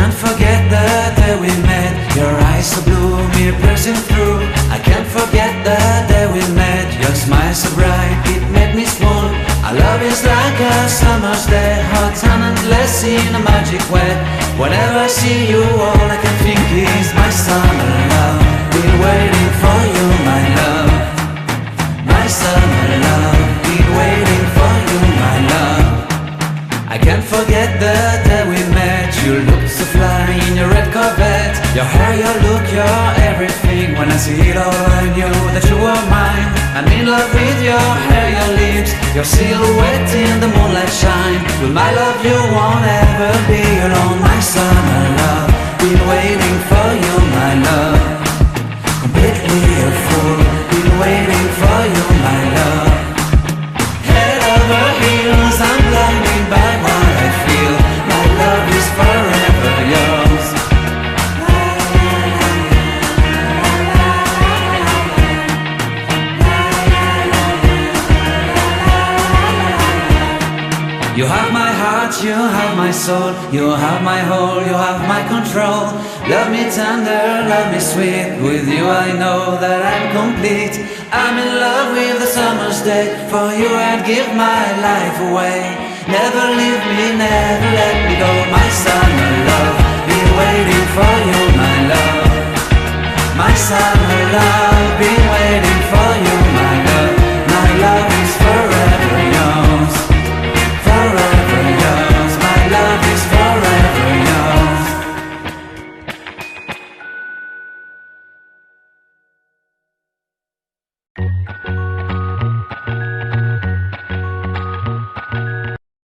can't forget the day we met. Your eyes so blue, me piercing through. I can't forget the day we met. Your smile so bright, it made me swoon. Our love is like a summer's day, hot and endless in a magic way. Whenever I see you, all I can think is my summer love. Been waiting for you, my love. My summer love. Been waiting for you, my love. I can't forget the day we met. You looked so fly in your red Corvette. Your hair, your look, your everything. When I see it all, I knew that you were mine. I'm in love with your hair, your lips, your silhouette in the moonlight shine. With my love you won't ever be alone. My summer love, been waiting for you, my love. Completely a fool, been waiting for you, my love. Head over heels, I'm blinded by what I feel. My love is forever yours. You have my heart, you have my soul. You have my whole, you have my control. Love me tender, love me sweet. With you I know that I'm complete. I'm in love with the summer's day. For you I'd give my life away. Never leave me, never let me go. My summer love, been waiting for you, my love. My summer love.